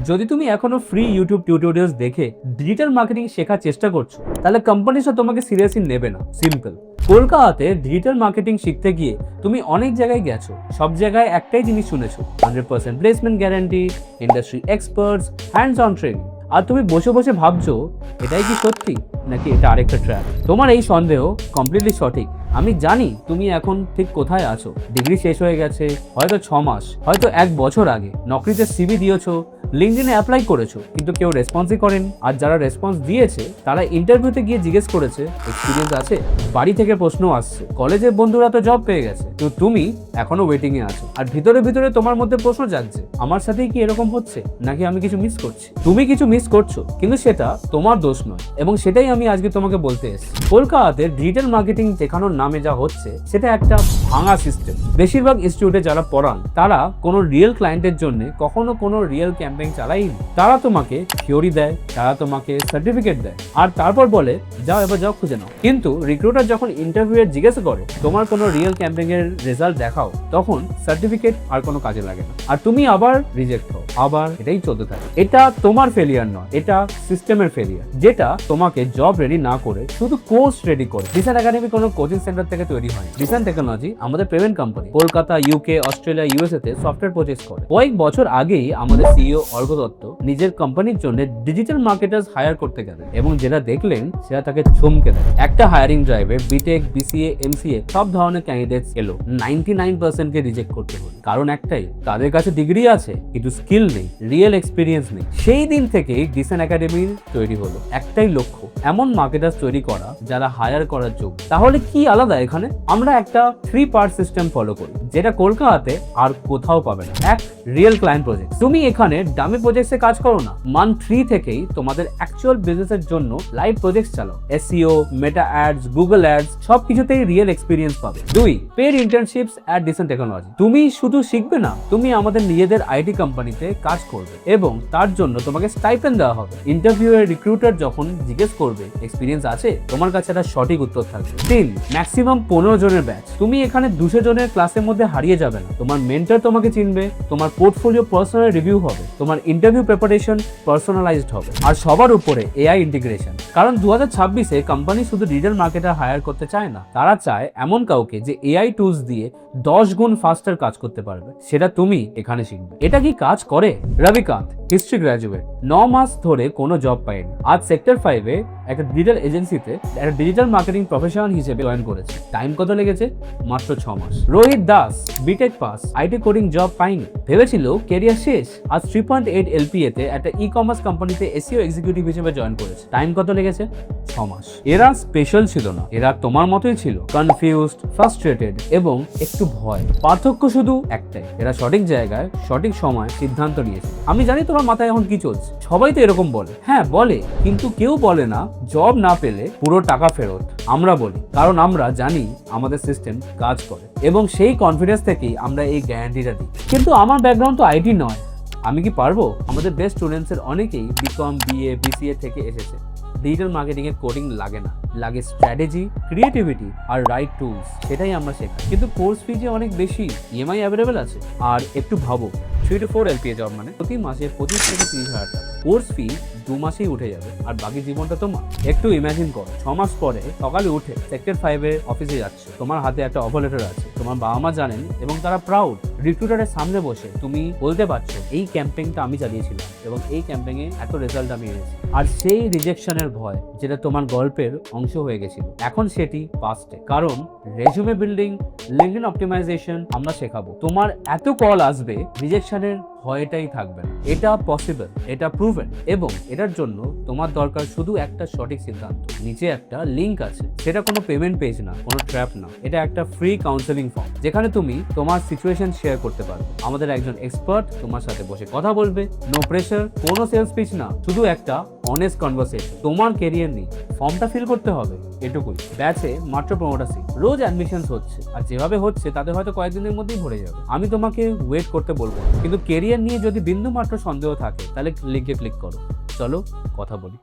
যদি তুমি এখনো ফ্রি ইউটিউব টিউটোরিয়ালস দেখে ডিজিটাল মার্কেটিং শেখার চেষ্টা করছো, তাহলে কোম্পানিটা তোমাকে সিরিয়াসলি নেবে না। সিম্পল। কলকাতাতে ডিজিটাল মার্কেটিং শিখতে গিয়ে তুমি অনেক জায়গায় গেছো, সব জায়গায় একটাই জিনিস শুনেছো, 100% placement guarantee, industry experts, hands on training. আর তুমি বসে বসে ভাবছো এটাই কি সত্যি নাকি এটা আরেকটা ট্র্যাপ। তোমার এই সন্দেহ কমপ্লিটলি সঠিক। আমি জানি তুমি এখন ঠিক কোথায় আছো। ডিগ্রি শেষ হয়ে গেছে, হয়তো 6 মাস, হয়তো 1 বছর আগে নকরিতে সিভি দিয়েছো, লিঙ্কডইনে অ্যাপ্লাই করেছো, কিন্তু কেউ রেসপন্সই করেন। আর যারা রেসপন্স দিয়েছে তারা ইন্টারভিউতে গিয়ে জিজ্ঞেস করেছে এক্সপিরিয়েন্স আছে। বাড়ি থেকে প্রশ্ন আসছে, কলেজের বন্ধুরা তো জব পেয়ে গেছে, তো তুমি এখনো ওয়েটিং এ আছো। আর ভিতরে ভিতরে তোমার মধ্যে প্রশ্ন জাগছে, আমার সাথেই কি এরকম হচ্ছে, নাকি আমি কিছু মিস করছি। তুমি কিছু মিস করছো, কিন্তু সেটা তোমার দোষ নয়, এবং সেটাই আমি আজকে তোমাকে বলতে এসেছি। কলকাতাতে ডিজিটাল মার্কেটিং শেখানোর নামে যা হচ্ছে সেটা একটা ভাঙা সিস্টেম। বেশিরভাগ ইনস্টিটিউটে যারা পড়ান তারা কোনো রিয়েল ক্লায়েন্টের জন্য কখনো কোনো রিয়েল ক্যাম্পেইন চালায়নি। তারা তোমাকে থিওরি দেয়, তারা তোমাকে সার্টিফিকেট দেয়, আর তারপর বলে যাও এবার যাও খুঁজে নাও। কিন্তু রিক্রুটার যখন ইন্টারভিউয়ে জিজ্ঞেস করে তোমার কোনো রিয়েল ক্যাম্পেইন এর রেজাল্ট দেখাও, তখন সার্টিফিকেট আর কোনো কাজে লাগে না, আর তুমি আবার রিজেক্ট হও। আবার এটাই চলতে থাকে। এটা তোমার ফেলিয়ার নয়, এটা সিস্টেমের ফেলিয়ার, যেটা তোমাকে জব রেডি না করে শুধু কোর্স রেডি করে। ডিসান একাডেমি কোনো কোচিং সেন্টার থেকে তৈরি হয়। ডিসান টেকনোলজি আমাদের payment company. Kolkata, UK, Australia, USA তে সফটওয়্যার প্রজেক্ট করে। কয়েক বছর আগেই আমাদের সিইও অর্ঘ দত্ত নিজের কোম্পানির জন্য ডিজিটাল মার্কেটার্স হায়ার করতে গেলেন, এবং যেটা দেখলেন সেটা তাকে চমকে দেয়। একটা হায়ারিং ড্রাইভে বিটেক, বিসিএ, এমসিএ সব ধরনের ক্যান্ডিডেটস এলো। 99% কে রিজেক্ট করতে হলো। কারণ একটাই, তাদের কাছে ডিগ্রি আছে কিন্তু স্কিল নেই, রিয়েল এক্সপিরিয়েন্স নেই। সেই দিন থেকেই ডিসান একাডেমির তৈরি হলো। একটাই লক্ষ্য, এমন মার্কেটার্স তৈরি করা যারা হায়ার করার যোগ্য। তাহলে কি আলাদা এখানে? আমরা একটা 3 পার্ট সিস্টেম ফলো করি, যেটা কলকাতাতে আর কোথাও পাবে না। এক, রিয়েল ক্লায়েন্ট প্রজেক্ট। তুমি এখানে ডামি প্রজেক্টসে কাজ করো না, মান্থ 3 থেকেই তোমাদের অ্যাকচুয়াল বিজনেসের জন্য লাইভ প্রজেক্ট চালাও। SEO, meta ads, Google ads সবকিছুতেই রিয়েল এক্সপিরিয়েন্স পাবে। 2, paid internships at Decent Technology. তুমি শুধু শিখবে না, তুমি আমাদের নিজেদের আইটি কোম্পানিতে কাজ করবে, এবং তার জন্য তোমাকে স্টাইপেন্ড দেওয়া হবে। ইন্টারভিউ এর রিক্রুটার যখন জিজ্ঞেস করবে এক্সপিরিয়েন্স আছে, তোমার কাছে একটা সঠিক উত্তর থাকবে। 3, ম্যাক্সিমাম 15 জনের ব্যাচ। তুমি এখানে 200 জনের ক্লাসের মধ্যে হারিয়ে যাবে না। তোমার মেন্টর তোমাকে চিনবে, তোমার পোর্টফোলিও পার্সোনাল রিভিউ হবে, তোমার ইন্টারভিউ প্রিপারেশন পার্সোনালাইজড হবে, আর সবার উপরে এআই ইন্টিগ্রেশন। কারণ 2026-এ কোম্পানি শুধু ডিজিটাল মার্কেটার হায়ার করতে চায় না, তারা চায় এমন কাউকে যে এআই টুলস দিয়ে 10 গুণ ফাস্টার কাজ করতে পারবে। সেটা তুমি এখানে শিখবে। এটা কি কাজ করে? রবিকান্ত, হিস্ট্রি গ্র্যাজুয়েট, 9 মাস ধরে কোনো জব পায়নি, আজ সেক্টর 5-এ একটা ডিজিটাল এজেন্সিতে একটা ডিজিটাল মার্কেটিং প্রফেশনাল হিসেবে জয়েন করেছে। টাইম কত লেগেছে? মাত্র 6 মাস। Rohit Das, B Tech pass, IT coding job পায়নি, ভেবেছিল ক্যারিয়ার শেষ, আজ 3.8 LPA তে একটা ই কমার্স কোম্পানিতে এসইও এক্সিকিউটিভ হিসেবে জয়েন করেছে। টাইম কত লেগেছে? 6 মাস। এরা স্পেশাল ছিল না, এরা তোমার মতোই ছিল, কনফিউজড, ফ্রাস্ট্রেটেড এবং একটু ভয়। পার্থক্য শুধু একটাই, এরা সঠিক জায়গায় সঠিক সময় সিদ্ধান্ত নিয়েছে। আমি জানি তোমার মাথায় এখন কি চলছে, সবাই তো এরকম বলে। হ্যাঁ বলে, কিন্তু কেউ বলে না জব না পেলে পুরো টাকা ফেরত। আমরা বলি, কারণ আমরা জানি আমাদের সিস্টেম কাজ করে, এবং সেই কনফিডেন্স থেকেই আমরা এই গ্যারান্টিটা দিই। কিন্তু আমার ব্যাকগ্রাউন্ড তো আইটি নয়, আমি কি পারবো? আমাদের বেস্ট স্টুডেন্টসের অনেকেই বিকম, বিএ, বিসিএ থেকে এসেছে। ডিজিটাল মার্কেটিং এর কোডিং লাগে না, লাগে স্ট্র্যাটেজি, ক্রিয়েটিভিটি আর রাইট টুলস। সেটাই আমরা শেখাই। কিন্তু কোর্স ফি যে অনেক বেশি, ইএমআই অ্যাভেলেবেল আছে। আর একটু ভাবো, 3 to 4 LPA জব মানে প্রতি মাসে 25 থেকে 30,000 টাকা। কোর্স ফি 2 মাসেই উঠে যাবে, আর বাকি জীবনটা তোমার। একটু ইমাজিন করো, 6 মাস পরে সকালে উঠে সেক্টর 5-এ অফিসে যাচ্ছ, তোমার হাতে একটা অফার লেটার আছে, তোমার বাবা মা জানেন এবং তারা প্রাউড। রিক্রুটারের সামনে বসে তুমি বলতে পারছো এই ক্যাম্পেইনটা আমি চালিয়েছিলাম, এবং এই ক্যাম্পেইনে এত রেজাল্ট আমি এনেছি। আর সেই রিজেকশনের ভয়, যেটা তোমার গল্পের অংশ হয়ে গেছিল, এখন সেটি পাস্টে। কারণ রেজুমে বিল্ডিং, লিঙ্কডইন অপটিমাইজেশন আমরা শেখাবো। তোমার এত কল আসবে, রিজেকশনের ভয়টাই থাকবে না। এটা পসিবল, এটা প্রুভেন, এবং এটার জন্য তোমার দরকার শুধু একটা সঠিক সিদ্ধান্ত। নিচে একটা লিঙ্ক আছে, সেটা কোনো পেমেন্ট পেজ না, কোনো ট্র্যাপ না, এটা একটা ফ্রি কাউন্সেলিং ফর্ম, যেখানে তুমি তোমার সিচুয়েশন শেয়ার করতে পারবে। আমাদের একজন এক্সপার্ট তোমার সাথে বসে কথা বলবে। নো প্রেশার, কোনো সেলস পিচ না, শুধু একটা অনেস্ট কনভারসেশন। তোমার কেরিয়ার নেই, ফর্মটা ফিল করতে হবে, এটুকুই। ব্যাচে মাত্র 15টা সিট, রোজ অ্যাডমিশনস হচ্ছে, আর যেভাবে হচ্ছে তাতে হয়তো কয়েকদিনের মধ্যেই ভরে যাবে। আমি তোমাকে ওয়েট করতে বলবো, কিন্তু কেরিয়ার নিয়ে যদি বিন্দু মাত্র সন্দেহ থাকে, তাহলে লিঙ্কে ক্লিক করো। চলো কথা বলি।